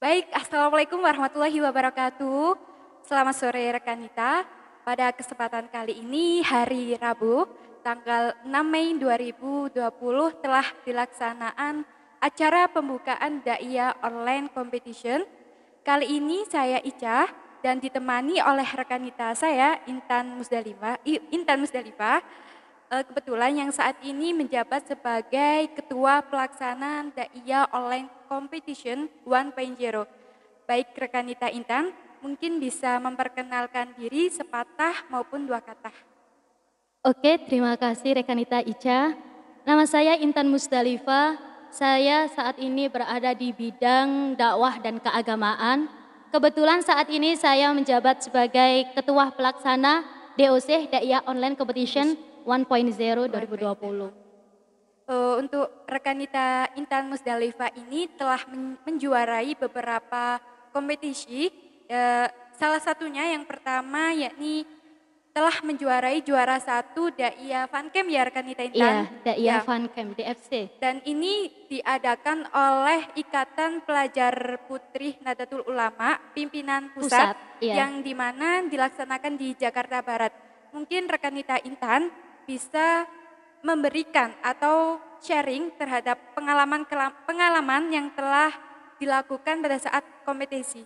Baik, Assalamualaikum warahmatullahi wabarakatuh. Selamat sore rekan Nita. Pada kesempatan kali ini hari Rabu, tanggal 6 Mei 2020 telah dilaksanaan acara pembukaan Daiyah Online Competition. Kali ini saya Ica dan ditemani oleh rekan Nita saya Intan Musdalifah. Kebetulan yang saat ini menjabat sebagai Ketua Pelaksanaan Daiyah Online Competition 1.0. Baik rekan Nita Intan, mungkin bisa memperkenalkan diri sepatah maupun dua kata. Oke, terima kasih Rekanita Ica. Nama saya Intan Musdalifah. Saya saat ini berada di bidang dakwah dan keagamaan. Kebetulan saat ini saya menjabat sebagai Ketua Pelaksana DOC Daiyah Online Competition 1.0 2020. Untuk rekan Nita Intan Musdalifah ini telah menjuarai beberapa kompetisi. Salah satunya yang pertama yakni telah menjuarai juara 1 Daiyah Fancamp ya rekan Nita Intan. Iya, Daiyah Fancamp DFC. Dan ini diadakan oleh Ikatan Pelajar Putri Nahdlatul Ulama pimpinan pusat Iya. yang dimana dilaksanakan di Jakarta Barat. Mungkin rekan Nita Intan bisa memberikan atau sharing terhadap pengalaman yang telah dilakukan pada saat kompetisi.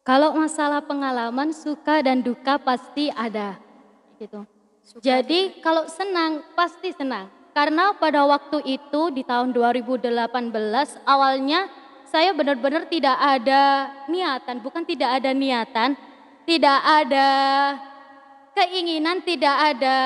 Kalau masalah pengalaman suka dan duka pasti ada gitu. Jadi kalau senang pasti senang. Karena pada waktu itu di tahun 2018 awalnya saya benar-benar tidak ada niatan, bukan tidak ada niatan, tidak ada keinginan, tidak ada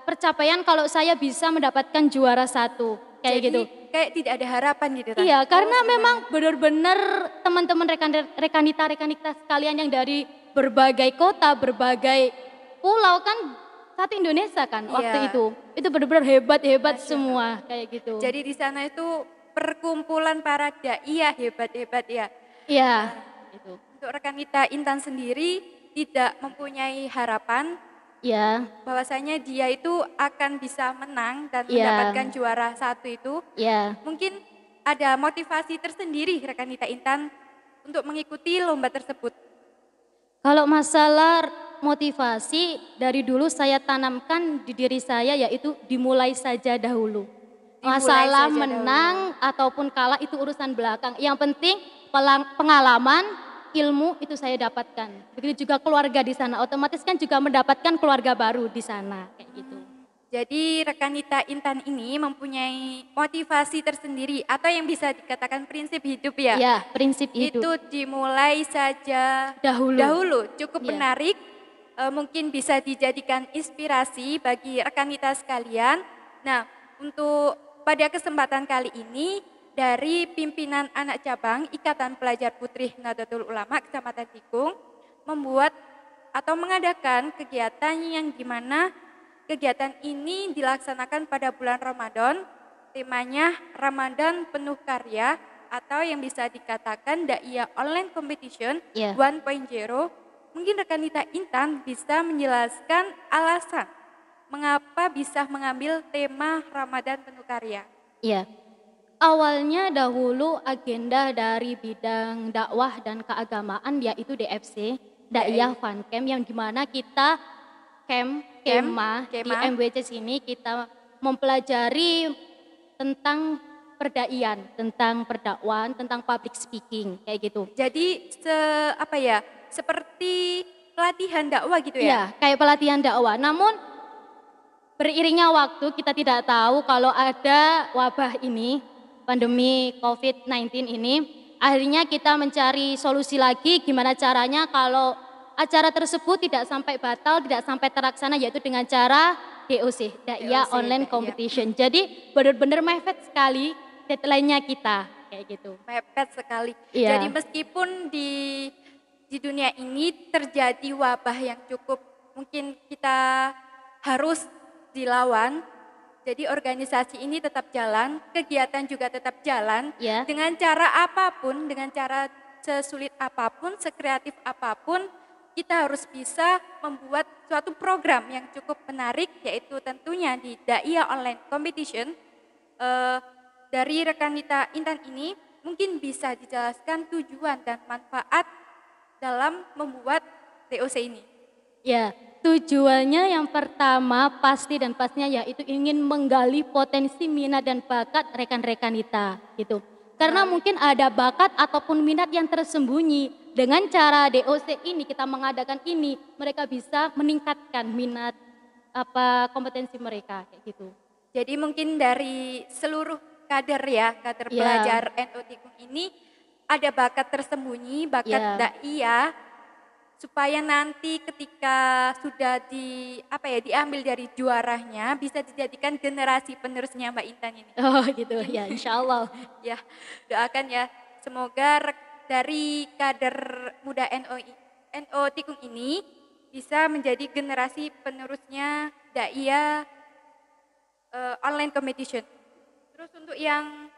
percapaian kalau saya bisa mendapatkan juara 1 kayak Jadi, gitu. kayak tidak ada harapan gitu kan? Iya, karena memang benar-benar teman-teman rekanita sekalian yang dari berbagai kota, berbagai pulau kan satu Indonesia kan waktu Iya. itu benar-benar hebat-hebat Masya semua Allah. kayak gitu. Jadi di sana itu perkumpulan para daiyah hebat-hebat ya. Iya, itu. Untuk rekan kita Intan sendiri tidak mempunyai harapan Iya, bahwasanya dia itu akan bisa menang dan Iya. mendapatkan juara 1 itu. iya. Mungkin ada motivasi tersendiri rekan kita Intan untuk mengikuti lomba tersebut. Kalau masalah motivasi dari dulu saya tanamkan di diri saya yaitu dimulai saja dahulu. Masalah saja menang ataupun kalah itu urusan belakang. Yang penting pengalaman, ilmu itu saya dapatkan. Begitu juga keluarga di sana. Otomatis kan juga mendapatkan keluarga baru di sana kayak gitu. Jadi rekan Nita Intan ini mempunyai motivasi tersendiri atau yang bisa dikatakan prinsip hidup ya. Ya, prinsip hidup. Itu dimulai saja Dahulu. Cukup Ya. menarik. Mungkin bisa dijadikan inspirasi bagi rekan Nita sekalian. Nah, untuk pada kesempatan kali ini dari pimpinan anak cabang Ikatan Pelajar Putri Nahdlatul Ulama Kecamatan Tikung membuat atau mengadakan kegiatan yang dimana kegiatan ini dilaksanakan pada bulan Ramadan. Temanya Ramadan Penuh Karya atau yang bisa dikatakan Daiyah Online Competition 1.0. Mungkin rekan Nita Intan bisa menjelaskan alasan mengapa bisa mengambil tema Ramadan Penuh Karya. Iya. Awalnya dahulu agenda dari bidang dakwah dan keagamaan yaitu DFC, Daiyah Fancamp yang dimana kita kemah di MWC sini kita mempelajari tentang perdaian, tentang perdakwaan, tentang public speaking kayak gitu. Jadi seperti pelatihan dakwah gitu ya? Iya, kayak pelatihan dakwah. Namun beriringnya waktu kita tidak tahu kalau ada wabah ini, pandemi COVID-19 ini, akhirnya kita mencari solusi lagi gimana caranya kalau acara tersebut tidak sampai batal, tidak sampai terlaksana yaitu dengan cara DOC, Daiyah Online Competition. Jadi benar-benar mepet sekali deadline-nya kita kayak gitu. Mepet sekali. Iya. Jadi meskipun di dunia ini terjadi wabah yang cukup mungkin kita harus dilawan, jadi organisasi ini tetap jalan, kegiatan juga tetap jalan, dengan cara apapun, dengan cara sesulit apapun, sekreatif apapun, kita harus bisa membuat suatu program yang cukup menarik, yaitu tentunya di Daiyah Online Competition. Dari rekan Nita Intan ini, mungkin bisa dijelaskan tujuan dan manfaat dalam membuat DOC ini. Ya, tujuannya yang pertama pasti dan pastinya yaitu ingin menggali potensi minat dan bakat rekan-rekan kita gitu. Karena mungkin ada bakat ataupun minat yang tersembunyi. Dengan cara DOC ini kita mengadakan ini, mereka bisa meningkatkan minat kompetensi mereka kayak gitu. Jadi mungkin dari seluruh kader ya, kader Ya. pelajar NO Tikung ini ada bakat tersembunyi, bakat Ya. dakwah, supaya nanti ketika sudah diambil dari juaranya bisa dijadikan generasi penerusnya Mbak Intan ini. Oh gitu ya, insya Allah. Ya, doakan ya. Semoga dari kader muda NO Tikung ini bisa menjadi generasi penerusnya dakwah online competition. Terus untuk yang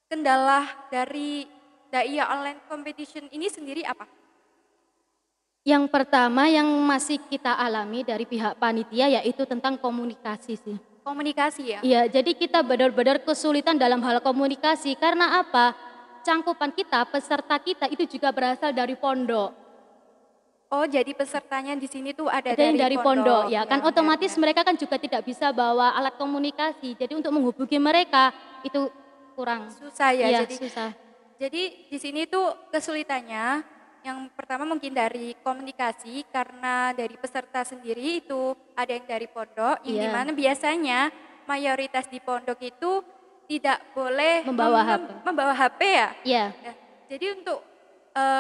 kendala dari dakwah online competition ini sendiri apa? Yang pertama yang masih kita alami dari pihak panitia yaitu tentang komunikasi sih. Komunikasi ya? Iya, jadi kita benar-benar kesulitan dalam hal komunikasi karena apa? Cangkupan kita, peserta kita itu juga berasal dari pondok. Oh, jadi pesertanya di sini tuh ada Ada yang dari pondok ya, kan otomatis benar. mereka kan juga tidak bisa bawa alat komunikasi. Jadi untuk menghubungi mereka itu kurang. Susah ya. Iya, Jadi susah. di sini tuh kesulitannya yang pertama mungkin dari komunikasi karena dari peserta sendiri itu ada yang dari pondok yang Iya. dimana biasanya mayoritas di pondok itu tidak boleh Membawa HP. membawa HP ya. Iya. Ya, jadi untuk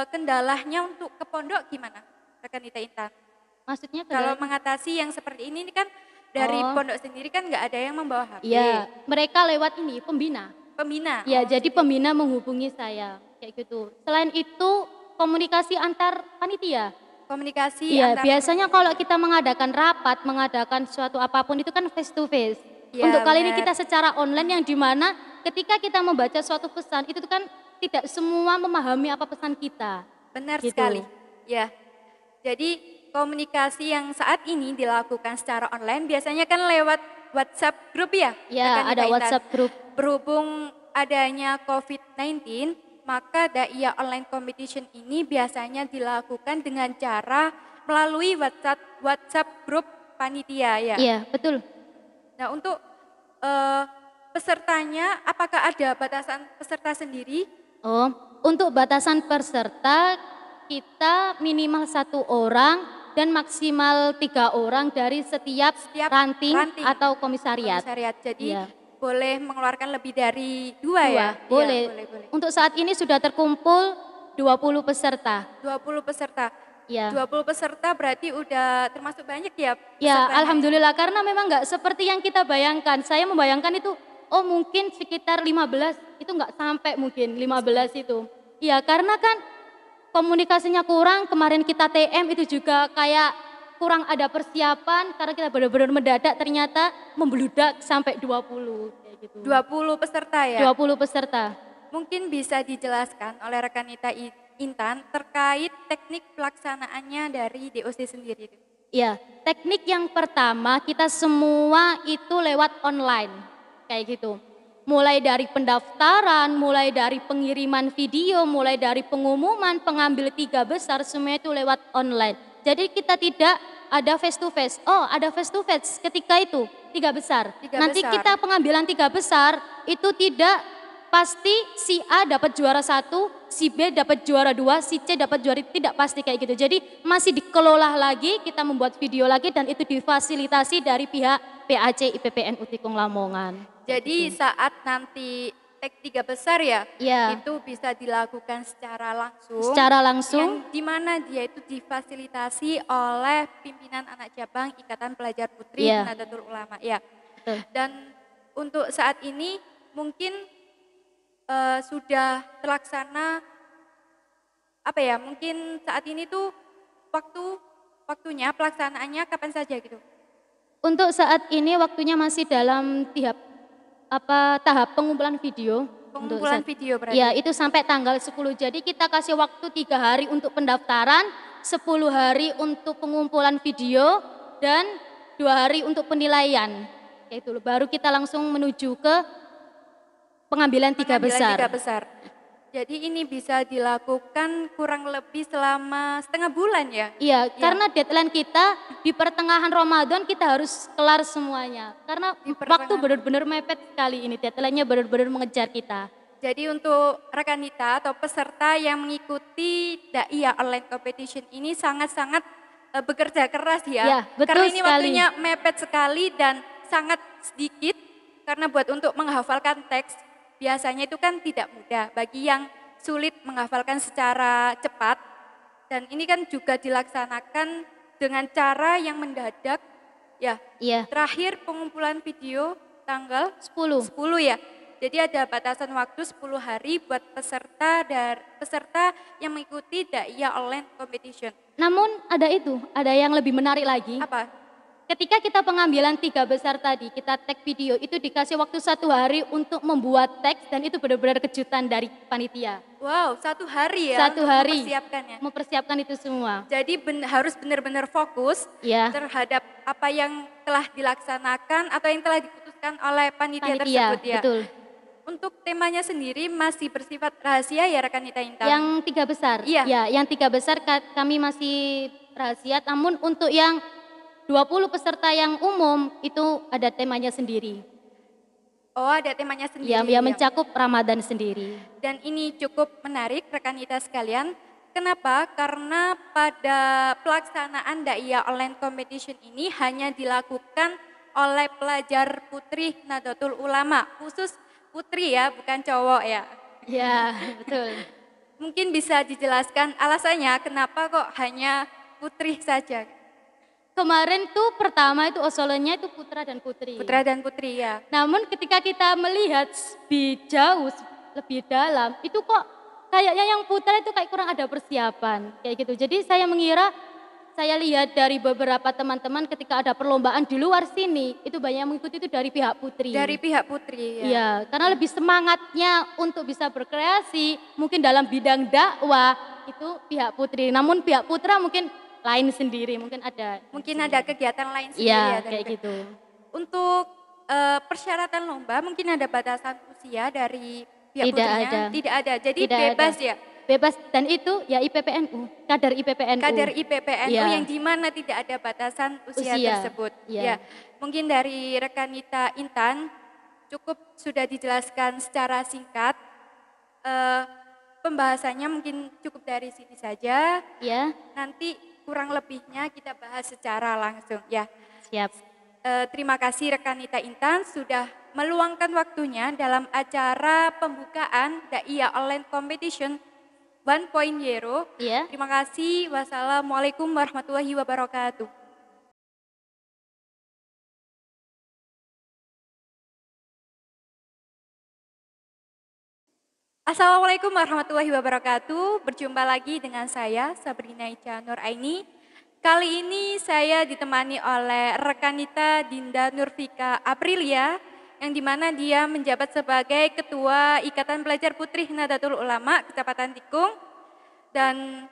kendalanya untuk ke pondok gimana, rekan Nita Intan? Maksudnya Kalau kendala- mengatasi yang seperti ini kan dari Oh. pondok sendiri kan nggak ada yang membawa HP. Iya, mereka lewat ini pembina. Pembina. Ya, Oh, jadi pembina menghubungi saya kayak gitu. Selain itu komunikasi antar panitia. komunikasi Iya, antar biasanya kalau kita mengadakan rapat, mengadakan suatu apapun itu kan face to face. Iya, Untuk kali ini benar. kita secara online yang dimana ketika kita membaca suatu pesan itu tuh kan tidak semua memahami apa pesan kita. Benar Gitu. sekali. Ya. Jadi komunikasi yang saat ini dilakukan secara online biasanya kan lewat WhatsApp grup ya? Ya, rekan ada Nita Intan? WhatsApp grup. Berhubung adanya COVID-19, maka dakwah online competition ini biasanya dilakukan dengan cara melalui WhatsApp grup panitia ya. Iya, betul. Nah, untuk pesertanya apakah ada batasan peserta sendiri? Oh, untuk batasan peserta kita minimal 1 orang dan maksimal 3 orang dari setiap ranting atau komisariat. Komisariat. Jadi Iya. boleh mengeluarkan lebih dari 2 ya? Iya, Boleh. boleh. Untuk saat ini sudah terkumpul 20 peserta. 20 peserta. Ya. 20 peserta berarti udah termasuk banyak ya Ya, pesertanya? alhamdulillah karena memang nggak seperti yang kita bayangkan. Saya membayangkan itu, oh mungkin sekitar 15, itu nggak sampai mungkin 15 itu. Ya, karena kan komunikasinya kurang, kemarin kita TM itu juga kayak kurang ada persiapan karena kita benar-benar mendadak ternyata membludak sampai 20 kayak gitu. 20 peserta ya? 20 peserta. Mungkin bisa dijelaskan oleh rekan Nita Intan terkait teknik pelaksanaannya dari DOC sendiri itu. Ya, teknik yang pertama kita semua itu lewat online, kayak gitu. Mulai dari pendaftaran, mulai dari pengiriman video, mulai dari pengumuman, pengambil 3 besar, semua itu lewat online. Jadi kita tidak ada face to face. Oh, ada face to face ketika itu 3 besar. 3 Nanti besar. kita pengambilan 3 besar itu tidak pasti si A dapat juara 1, si B dapat juara 2, si C dapat juara, tidak pasti kayak gitu. Jadi masih dikelola lagi, kita membuat video lagi dan itu difasilitasi dari pihak PAC IPPN Utikung Lamongan. Jadi saat nanti tek 3 besar ya, Iya. itu bisa dilakukan secara langsung. Secara langsung, Yang dimana dia itu difasilitasi oleh pimpinan anak cabang Ikatan Pelajar Putri Iya. Nahdlatul Ulama. Ya. betul. Dan untuk saat ini mungkin sudah terlaksana mungkin saat ini tuh waktunya pelaksanaannya kapan saja gitu. Untuk saat ini waktunya masih dalam tahap pengumpulan video. Untuk Pengumpulan saat- video berarti. Ya, itu sampai tanggal 10. Jadi kita kasih waktu 3 hari untuk pendaftaran, 10 hari untuk pengumpulan video, dan 2 hari untuk penilaian. Kayak itu. Baru kita langsung menuju ke pengambilan tiga pengambilan tiga besar. besar. Jadi ini bisa dilakukan kurang lebih selama setengah bulan ya? Iya, Ya, karena deadline kita di pertengahan Ramadan kita harus kelar semuanya. Karena di waktu pertengahan. benar-benar mepet sekali ini, deadline-nya benar-benar mengejar kita. Jadi untuk rekanita atau peserta yang mengikuti Daiyah Online Competition ini sangat-sangat bekerja keras ya. Ya, betul Karena ini sekali. waktunya mepet sekali dan sangat sedikit karena buat untuk menghafalkan teks biasanya itu kan tidak mudah bagi yang sulit menghafalkan secara cepat dan ini kan juga dilaksanakan dengan cara yang mendadak ya. Iya, Terakhir pengumpulan video tanggal 10. 10 ya. Jadi ada batasan waktu 10 hari buat peserta yang mengikuti Daiyah Online Competition. Namun ada yang lebih menarik lagi. Apa? Ketika kita pengambilan tiga besar tadi, kita tag video, itu dikasih waktu 1 hari untuk membuat teks dan itu benar-benar kejutan dari panitia. Wow, 1 hari ya 1 untuk hari mempersiapkannya. mempersiapkan itu semua. Jadi harus benar-benar fokus Ya, terhadap apa yang telah dilaksanakan atau yang telah diputuskan oleh panitia panitia, tersebut ya. betul. Untuk temanya sendiri masih bersifat rahasia ya rekan Nita Intan? Yang tiga besar, Iya. ya, yang tiga besar kami masih rahasia, namun untuk yang 20 peserta yang umum itu ada temanya sendiri. Oh ada temanya sendiri. Ya, yang mencakup Ramadan sendiri. Dan ini cukup menarik rekan kita sekalian. Kenapa? Karena pada pelaksanaan Daiyah Online Competition ini hanya dilakukan oleh pelajar putri Nahdlatul Ulama, khusus putri ya, bukan cowok ya. Ya, betul. Mungkin bisa dijelaskan alasannya kenapa kok hanya putri saja? Kemarin tuh pertama itu usulannya itu putra dan putri. Putra dan putri ya. Namun ketika kita melihat lebih jauh, lebih dalam, itu kok kayaknya yang putra itu kayak kurang ada persiapan kayak gitu. Jadi saya lihat dari beberapa teman-teman ketika ada perlombaan di luar sini, itu banyak yang mengikuti itu dari pihak putri. Dari pihak putri ya. Iya, karena lebih semangatnya untuk bisa berkreasi, mungkin dalam bidang dakwah itu pihak putri. Namun pihak putra mungkin lain sendiri, mungkin ada. Mungkin ada kegiatan lain sendiri Iya, ya. kayak gitu. Untuk persyaratan lomba mungkin ada batasan usia dari pihak Tidak putrinya? ada. Tidak ada, jadi Tidak bebas ada. ya? Bebas, dan itu ya IPPNU, kader IPPNU. Kader IPPNU Iya. yang di mana tidak ada batasan usia Usia, tersebut. iya. Ya, mungkin dari rekan Nita Intan cukup sudah dijelaskan secara singkat. Pembahasannya mungkin cukup dari sini saja. Ya, Nanti kurang lebihnya kita bahas secara langsung ya. siap. Terima kasih rekan Nita Intan sudah meluangkan waktunya dalam acara pembukaan Daiyah Online Competition 1.0. Iya. Terima kasih. Wassalamualaikum warahmatullahi wabarakatuh. Assalamualaikum warahmatullahi wabarakatuh. Berjumpa lagi dengan saya Sabrina Ica Nur Aini. Kali ini saya ditemani oleh rekanita Dinda Nurfika Aprilia yang dimana dia menjabat sebagai Ketua Ikatan Pelajar Putri Nahdlatul Ulama Kecamatan Tikung. Dan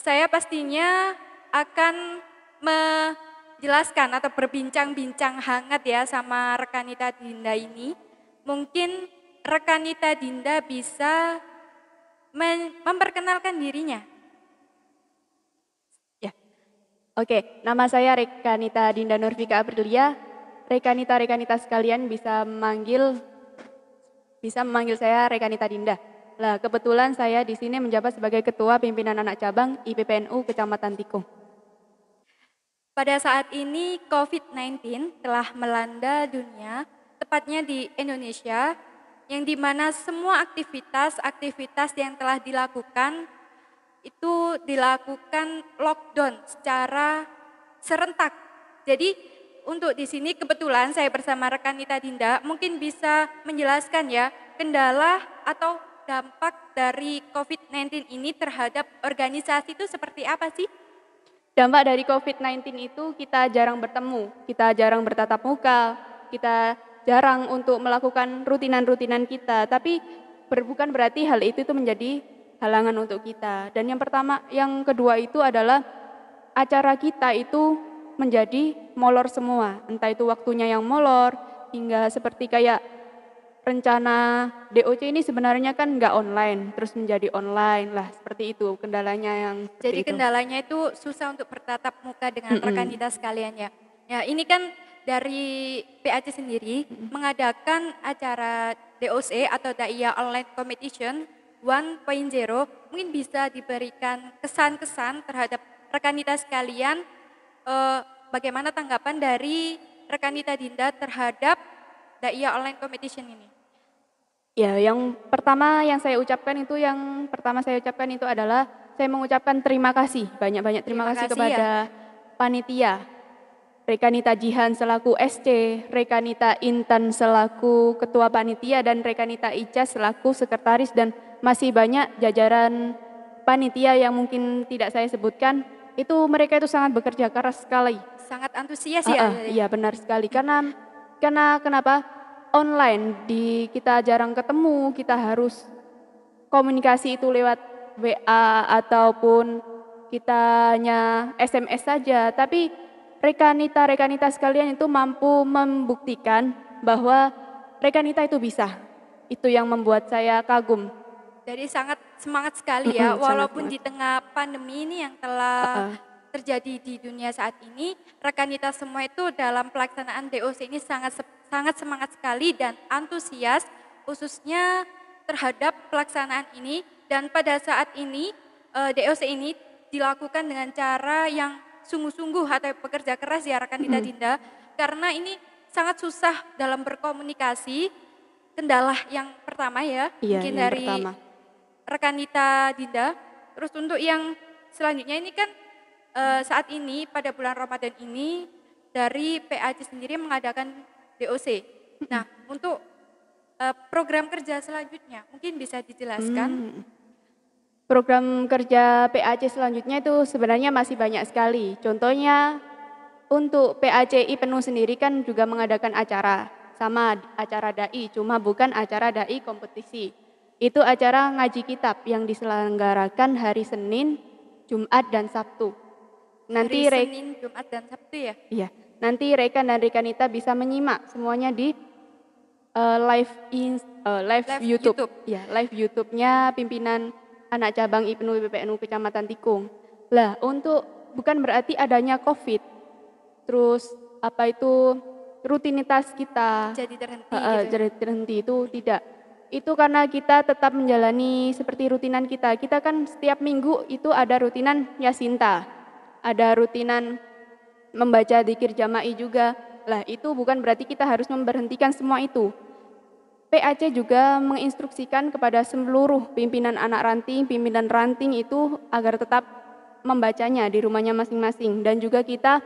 saya pastinya akan menjelaskan atau berbincang-bincang hangat ya sama rekanita Dinda ini. Mungkin rekanita Dinda bisa memperkenalkan dirinya. Oke, nama saya Rekanita Dinda Nurfika Aprilia. Rekanita sekalian bisa memanggil saya Rekanita Dinda. Lah, kebetulan saya di sini menjabat sebagai Ketua Pimpinan Anak Cabang IPPNU Kecamatan Tikung. Pada saat ini COVID-19 telah melanda dunia, tepatnya di Indonesia, yang dimana semua aktivitas yang telah dilakukan itu dilakukan lockdown secara serentak. Jadi untuk di sini kebetulan saya bersama rekan Nita Dinda mungkin bisa menjelaskan ya kendala atau dampak dari COVID-19 ini terhadap organisasi itu seperti apa sih? Dampak dari COVID-19 itu kita jarang bertemu, kita jarang bertatap muka, kita jarang untuk melakukan rutinan-rutinan kita, tapi bukan berarti hal itu menjadi halangan untuk kita. Dan yang kedua itu adalah acara kita itu menjadi molor semua. Entah itu waktunya yang molor, hingga seperti kayak rencana DOC ini sebenarnya kan nggak online, terus menjadi online lah, seperti itu kendalanya yang Jadi seperti itu. kendalanya itu susah untuk bertatap muka dengan rekan kita sekalian ya. Ya ini kan dari PAC sendiri mengadakan acara DOC atau Da'iyah Online Competition 1.0, mungkin bisa diberikan kesan-kesan terhadap rekan kita sekalian, bagaimana tanggapan dari rekan kita Dinda terhadap Da'iyah Online Competition ini? Ya, yang pertama saya ucapkan itu adalah saya mengucapkan terima kasih, banyak-banyak terima Terima kasih kasih ya. kepada panitia, Rekanita Jihan selaku SC, Rekanita Intan selaku ketua panitia, dan Rekanita Ica selaku sekretaris, dan masih banyak jajaran panitia yang mungkin tidak saya sebutkan. Itu mereka itu sangat bekerja keras sekali. Sangat antusias ya. Iya benar sekali, karena kenapa? Online, kita jarang ketemu, kita harus komunikasi itu lewat WA ataupun kita hanya SMS saja. Tapi rekanita sekalian itu mampu membuktikan bahwa rekanita itu bisa. Itu yang membuat saya kagum. Jadi sangat semangat sekali ya, Sangat walaupun semangat. di tengah pandemi ini yang telah terjadi di dunia saat ini, rekan kita semua itu dalam pelaksanaan DOC ini sangat semangat sekali dan antusias khususnya terhadap pelaksanaan ini. Dan pada saat ini DOC ini dilakukan dengan cara yang sungguh-sungguh atau bekerja keras ya rekan kita Dinda, karena ini sangat susah dalam berkomunikasi. Kendala yang pertama ya, Iya, mungkin yang dari pertama. rekanita Dinda. Terus untuk yang selanjutnya ini kan saat ini pada bulan Ramadan ini dari PAC sendiri mengadakan DOC. Nah, untuk program kerja selanjutnya mungkin bisa dijelaskan. Program kerja PAC selanjutnya itu sebenarnya masih banyak sekali. Contohnya untuk PACI penuh sendiri kan juga mengadakan acara, sama acara dai, cuma bukan acara dai kompetisi. Itu acara ngaji kitab yang diselenggarakan hari Senin, Jumat, dan Sabtu. Nanti Hari Senin, Jumat, dan Sabtu ya? Iya, nanti rekan dan rekanita bisa menyimak semuanya di live YouTube. Ya, live YouTube-nya pimpinan anak cabang IPNU PPNU Kecamatan Tikung. Lah, bukan berarti adanya COVID, terus rutinitas kita Jadi terhenti jadi terhenti, itu tidak. Itu karena kita tetap menjalani seperti rutinan kita. Kita kan setiap minggu itu ada rutinan Yasinta, ada rutinan membaca dzikir jama'i juga. Lah, itu bukan berarti kita harus memberhentikan semua itu. PAC juga menginstruksikan kepada seluruh pimpinan anak ranting, pimpinan ranting itu agar tetap membacanya di rumahnya masing-masing. Dan juga kita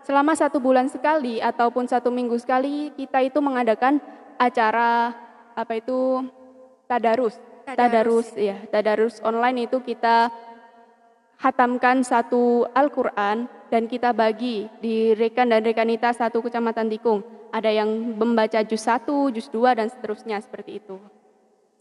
selama 1 bulan sekali ataupun 1 minggu sekali kita itu mengadakan acara tadarus. Tadarus online. Itu kita hatamkan 1 Al-Quran dan kita bagi di rekan dan rekanita 1 Kecamatan Tikung. Ada yang membaca juz 1, juz 2, dan seterusnya seperti itu.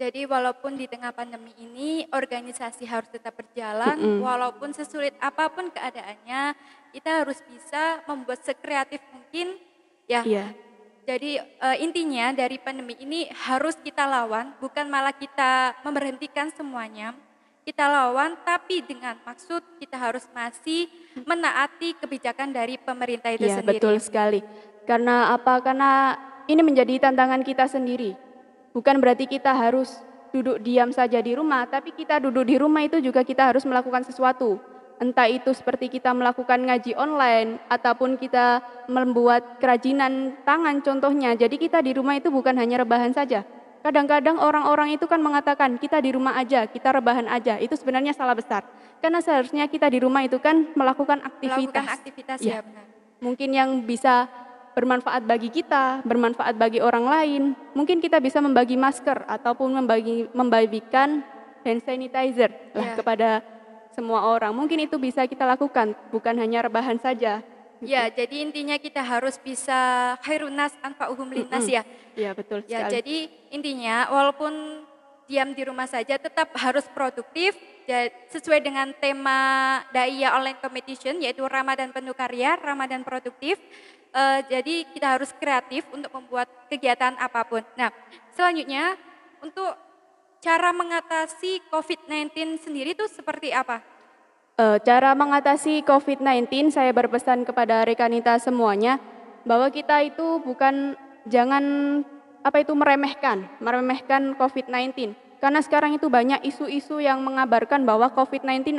Jadi walaupun di tengah pandemi ini organisasi harus tetap berjalan, walaupun sesulit apapun keadaannya, kita harus bisa membuat sekreatif mungkin ya. Iya. Jadi intinya dari pandemi ini harus kita lawan, bukan malah kita memberhentikan semuanya. Kita lawan tapi dengan maksud kita harus masih menaati kebijakan dari pemerintah itu Iya, sendiri. betul sekali. Karena apa? Karena ini menjadi tantangan kita sendiri. Bukan berarti kita harus duduk diam saja di rumah, tapi kita duduk di rumah itu juga kita harus melakukan sesuatu. Entah itu seperti kita melakukan ngaji online, ataupun kita membuat kerajinan tangan contohnya. Jadi kita di rumah itu bukan hanya rebahan saja. Kadang-kadang orang-orang itu kan mengatakan kita di rumah aja, kita rebahan aja. Itu sebenarnya salah besar. Karena seharusnya kita di rumah itu kan melakukan aktivitas. Ya benar. Mungkin yang bisa bermanfaat bagi kita, bermanfaat bagi orang lain. Mungkin kita bisa membagi masker ataupun membagikan hand sanitizer kepada semua orang. Mungkin itu bisa kita lakukan, bukan hanya rebahan saja. Ya, jadi intinya kita harus bisa khairun nas anfa'uhum linnas ya. Ya, betul sekali. Ya, jadi intinya walaupun diam di rumah saja tetap harus produktif sesuai dengan tema Da'iyah Online Competition yaitu Ramadan Penuh Karya, Ramadan Produktif. Jadi kita harus kreatif untuk membuat kegiatan apapun. Nah, selanjutnya untuk cara mengatasi COVID-19 sendiri itu seperti apa? Cara mengatasi COVID-19, saya berpesan kepada rekanita semuanya bahwa kita itu jangan meremehkan COVID-19. Karena sekarang itu banyak isu-isu yang mengabarkan bahwa COVID-19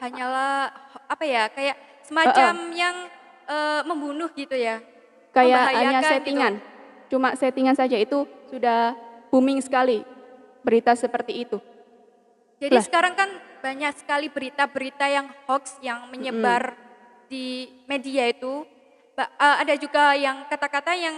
Hanyalah kayak eh, semacam eh, yang membunuh gitu ya, kayak hanya membahayakan gitu. settingan. Cuma settingan saja, itu sudah booming sekali berita seperti itu. Jadi Lah, sekarang kan banyak sekali berita-berita yang hoax yang mm-mm. menyebar di media itu. Ada juga yang kata-kata yang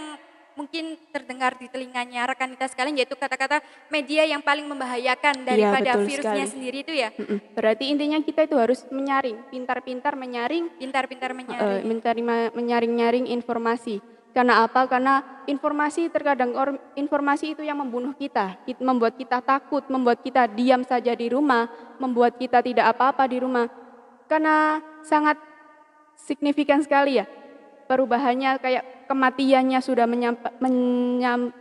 mungkin terdengar di telinganya rekan kita sekalian, yaitu kata-kata media yang paling membahayakan Iya daripada betul virusnya sekali. sendiri itu ya. Mm-mm. Berarti intinya kita itu harus menyaring, pintar-pintar menyaring, Pintar-pintar menyaring. menyaring-nyaring informasi. Karena apa? Karena informasi itu yang membunuh kita, membuat kita takut, membuat kita diam saja di rumah, membuat kita tidak apa-apa di rumah. Karena sangat signifikan sekali ya perubahannya, kayak kematiannya sudah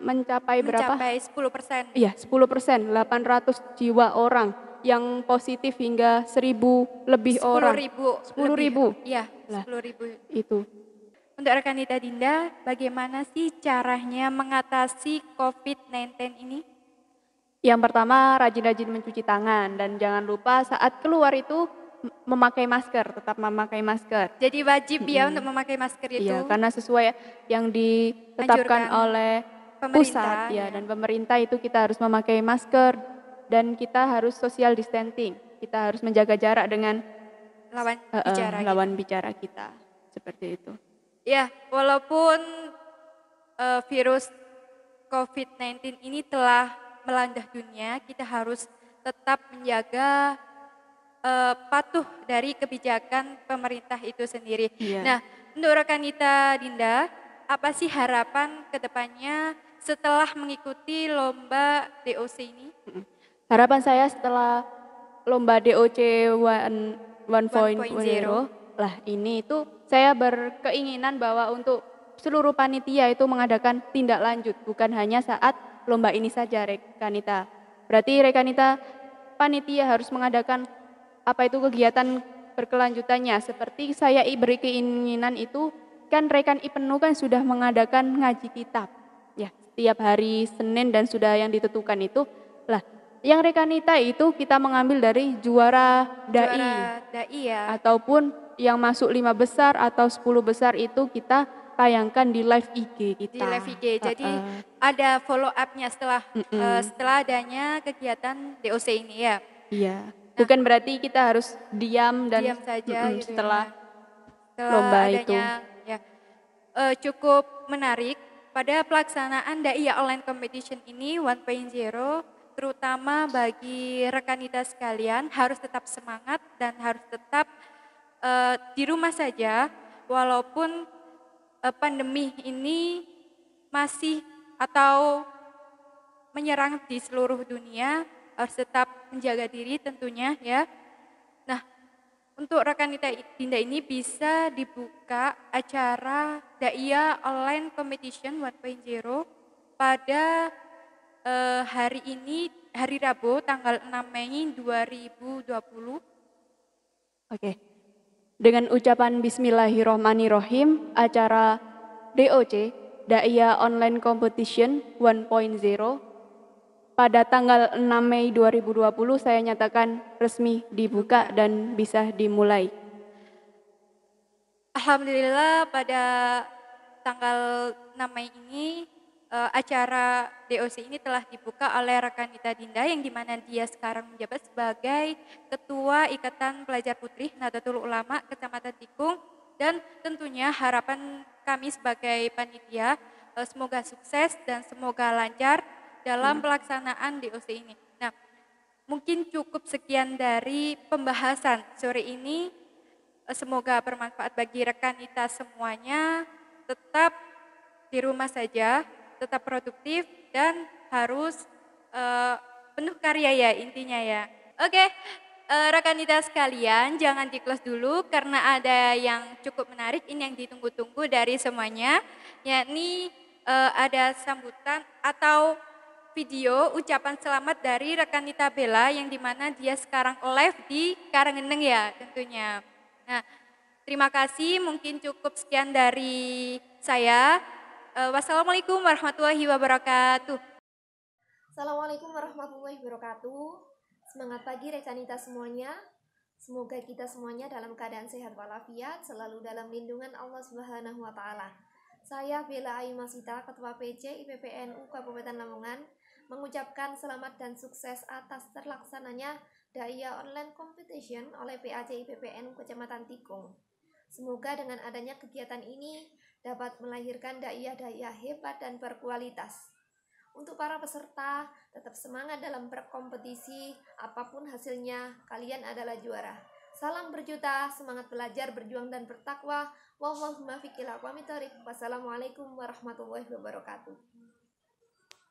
mencapai berapa? Mencapai 10%. Iya, 10%, 800 jiwa orang yang positif hingga 1.000 lebih 10 orang. ribu 10.000. lebih. Iya, Lah, 10 ribu. itu. Untuk rekan Nita Dinda, bagaimana sih caranya mengatasi COVID-19 ini? Yang pertama, rajin-rajin mencuci tangan dan jangan lupa saat keluar itu memakai masker, tetap memakai masker. Jadi wajib ya Mm-mm. untuk memakai masker itu. Iya, karena sesuai yang ditetapkan Anjurkan oleh pemerintah pusat ya, ya. dan pemerintah itu kita harus memakai masker dan kita harus social distancing. Kita harus menjaga jarak dengan Lawan bicara gitu. lawan bicara kita. Seperti itu. Ya, walaupun virus COVID-19 ini telah melanda dunia, kita harus tetap menjaga patuh dari kebijakan pemerintah itu sendiri. Iya. Nah, untuk rekan kita Dinda, apa sih harapan kedepannya setelah mengikuti lomba DOC ini? Harapan saya setelah lomba DOC 1.0, lah ini itu saya berkeinginan bahwa untuk seluruh panitia itu mengadakan tindak lanjut, bukan hanya saat lomba ini saja, Rekanita. Berarti Rekanita panitia harus mengadakan kegiatan berkelanjutannya. Seperti saya beri keinginan itu, kan Rekan IPENU kan sudah mengadakan ngaji kitab. Ya, setiap hari Senin dan sudah yang ditentukan itu. Lah, yang Rekanita itu kita mengambil dari juara dai. Juara dai ya. Ataupun yang masuk 5 besar atau 10 besar itu kita tayangkan di live IG kita. Di live IG. Jadi ada follow up-nya setelah adanya kegiatan DOC ini ya. Iya. Bukan berarti kita harus diam saja gitu setelah lomba itu. Ya. Cukup menarik pada pelaksanaan Daiyah Online Competition ini 1.0, terutama bagi rekanita sekalian harus tetap semangat dan harus tetap di rumah saja walaupun pandemi ini masih atau menyerang di seluruh dunia, harus tetap menjaga diri tentunya ya. Nah, untuk rekan Dinda ini bisa dibuka acara Daiyah Online Competition 1.0 pada hari ini, hari Rabu tanggal 6 Mei 2020. Oke. Dengan ucapan Bismillahirrohmanirrohim, acara DOC, Daiyah Online Competition 1.0, pada tanggal 6 Mei 2020 saya nyatakan resmi dibuka dan bisa dimulai. Alhamdulillah pada tanggal 6 Mei ini acara DOC ini telah dibuka oleh rekan kita Dinda yang dimana dia sekarang menjabat sebagai Ketua Ikatan Pelajar Putri Nahdlatul Ulama Kecamatan Tikung, dan tentunya harapan kami sebagai panitia semoga sukses dan semoga lancar dalam pelaksanaan DOC ini. Nah, mungkin cukup sekian dari pembahasan sore ini. Semoga bermanfaat bagi rekan kita semuanya. Tetap di rumah saja, tetap produktif dan harus penuh karya ya intinya ya. Oke, rekan kita sekalian jangan di close dulu karena ada yang cukup menarik, ini yang ditunggu-tunggu dari semuanya, yakni ada sambutan atau video ucapan selamat dari rekan Nita Bella yang dimana dia sekarang live di Karanggeneng ya tentunya. Nah, terima kasih, mungkin cukup sekian dari saya. Wassalamualaikum warahmatullahi wabarakatuh. Assalamualaikum warahmatullahi wabarakatuh. Semangat pagi rekanita semuanya. Semoga kita semuanya dalam keadaan sehat walafiat, selalu dalam lindungan Allah Subhanahu wa taala. Saya Bella Ayu Masita, Ketua PC IPPNU Kabupaten Lamongan, mengucapkan selamat dan sukses atas terlaksananya Daya Online Competition oleh PAC IPPNU Kecamatan Tikung. Semoga dengan adanya kegiatan ini dapat melahirkan dai-dai hebat dan berkualitas. Untuk para peserta, tetap semangat dalam berkompetisi, apapun hasilnya, kalian adalah juara. Salam berjuta, semangat belajar, berjuang dan bertakwa. Wallahumma fiqh ila aqwamit thoriq. Wassalamualaikum warahmatullahi wabarakatuh.